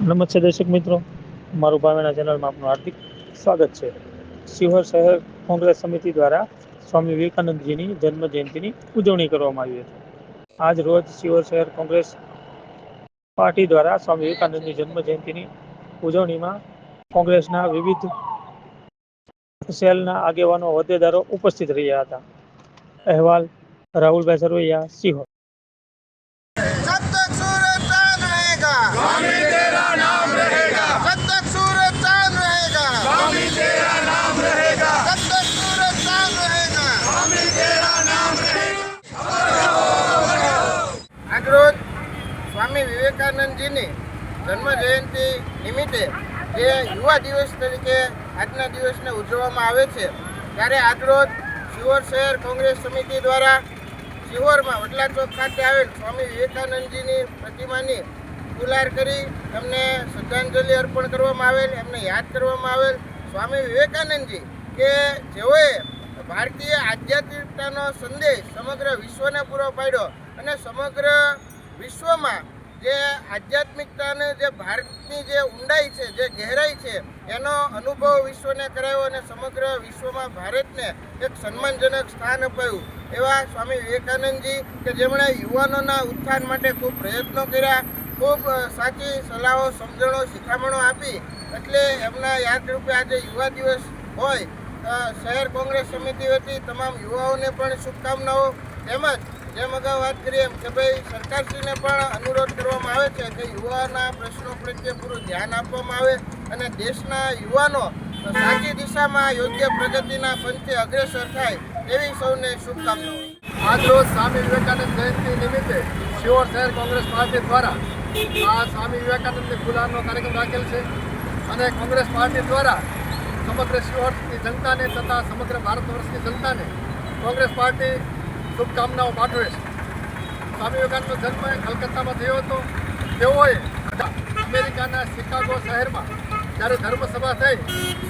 નમસ્તે દર્શક મિત્રો, મારું ભાવેણા ચેનલમાં આપનું હાર્દિક સ્વાગત છે. શિહોર શહેર કોંગ્રેસ સમિતિ દ્વારા સ્વામી વિવેકાનંદજીની જન્મ જયંતિની ઉજવણી કરવામાં આવી હતી. આજ રોજ શિહોર શહેર કોંગ્રેસ પાર્ટી દ્વારા સ્વામી વિવેકાનંદની જન્મ જયંતિની ઉજવણીમાં કોંગ્રેસના વિવિધ સેલના આગેવાનો હોદ્દેદારો ઉપસ્થિત રહ્યા હતા. અહેવાલ રાહુલભાઈ સરવૈયા, શિહોર. जब तक सूरज चांद रहेगा स्वामी तेरा नाम रहेगा। जब तक सूरज चांद रहेगा स्वामी तेरा नाम रहेगा। जब तक सूरज चांद रहेगा स्वामी तेरा नाम रहेगा। આજરોજ સ્વામી વિવેકાનંદજીની જન્મ જયંતિ નિમિત્તે જે યુવા દિવસ તરીકે આજના દિવસને ઉજવવામાં આવે છે, ત્યારે આજરોજ શિહોર શહેર કોંગ્રેસ સમિતિ દ્વારા શિહોરમાં વડલા ચોક ખાતે આવેલ સ્વામી વિવેકાનંદજીની પ્રતિમાની પુલાર કરી એમને શ્રદ્ધાંજલિ અર્પણ કરવામાં આવેલ, એમને યાદ કરવામાં આવેલ. સ્વામી વિવેકાનંદજી કે જેઓએ ભારતીય આધ્યાત્મિકતાનો સંદેશ સમગ્ર વિશ્વને પૂરો પાડ્યો અને સમગ્ર વિશ્વમાં જે આધ્યાત્મિકતાને જે ભારતની જે ઊંડાઈ છે, જે ગહેરાઈ છે, એનો અનુભવ વિશ્વને કરાવ્યો અને સમગ્ર વિશ્વમાં ભારતને એક સન્માનજનક સ્થાન અપાયું. એવા સ્વામી વિવેકાનંદજી કે જેમણે યુવાનોના ઉત્થાન માટે ખૂબ પ્રયત્નો કર્યા, ખૂબ સાચી સલાહો, સમજણો, શિખામણો આપી. એટલે એમના યાદરૂપે આજે યુવા દિવસ હોય, શહેર કોંગ્રેસ સમિતિ વતી તમામ યુવાઓને પણ શુભકામનાઓ. તેમજ જેમ અગાઉ વાત કરીએ એમ કે ભાઈ સરકારશ્રીને પણ અનુરોધ કરવામાં આવે છે કે યુવાના પ્રશ્નો પ્રત્યે પૂરું ધ્યાન આપવામાં આવે અને દેશના યુવાનો સાચી દિશામાં યોગ્ય પ્રગતિના પંથે અગ્રેસર થાય એવી સૌને શુભકામનાઓ. આજરોજ સ્વામી વિવેકાનંદ જયંતિ નિમિત્તે શિહોર શહેર કોંગ્રેસ પાર્ટી દ્વારા આ સ્વામી વિવેકાનંદની ફુલારનો કાર્યક્રમ રાખેલ છે અને કોંગ્રેસ પાર્ટી દ્વારા સમગ્ર શિહોરની જનતાને તથા સમગ્ર ભારત વર્ષની જનતાને કોંગ્રેસ પાર્ટી શુભકામનાઓ પાઠવે છે. સ્વામી વિવેકાનંદનો જન્મ કલકત્તામાં થયો હતો. તેઓએ અમેરિકાના શિકાગો શહેરમાં જ્યારે ધર્મસભા થઈ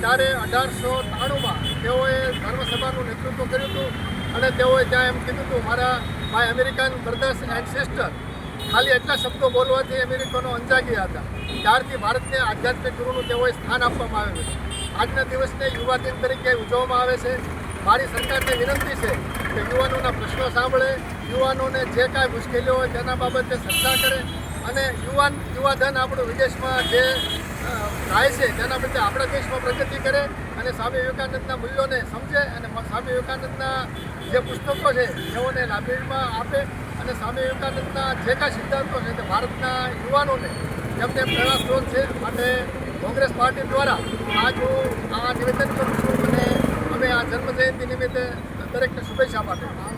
ત્યારે 1893માં તેઓએ ધર્મસભાનું નેતૃત્વ કર્યું હતું અને તેઓએ ત્યાં એમ કીધું હતું, મારા my American brothers and sister. ખાલી એટલા શબ્દો બોલવાથી અમેરિકનો અંજાઈ ગયા હતા. ત્યારથી ભારતને આધ્યાત્મિક ગુરુનું તેઓએ સ્થાન આપવામાં આવેલું છે. આજના દિવસને યુવા દિન તરીકે ઉજવવામાં આવે છે. મારી સરકારને વિનંતી છે કે યુવાનોના પ્રશ્નો સાંભળે, યુવાનોને જે કાંઈ મુશ્કેલીઓ હોય તેના બાબતે ચર્ચા કરે અને યુવાધન આપણું વિદેશમાં જે થાય છે તેના બદલે આપણા દેશમાં પ્રગતિ કરે અને સ્વામી વિવેકાનંદના મૂલ્યોને સમજે અને સ્વામી વિવેકાનંદના જે પુસ્તકો છે તેઓને લાઇબ્રેરીમાં આપે અને સ્વામી વિવેકાનંદના જે કાંઈ સિદ્ધાંતો છે તે ભારતના યુવાનોને એમને પ્રેરણા સ્ત્રોત છે. માટે કોંગ્રેસ પાર્ટી દ્વારા આજ હું આ નિવેદન કરું છું અને અમે આ જન્મજયંતિ નિમિત્તે દરેકને શુભેચ્છા પાઠવું.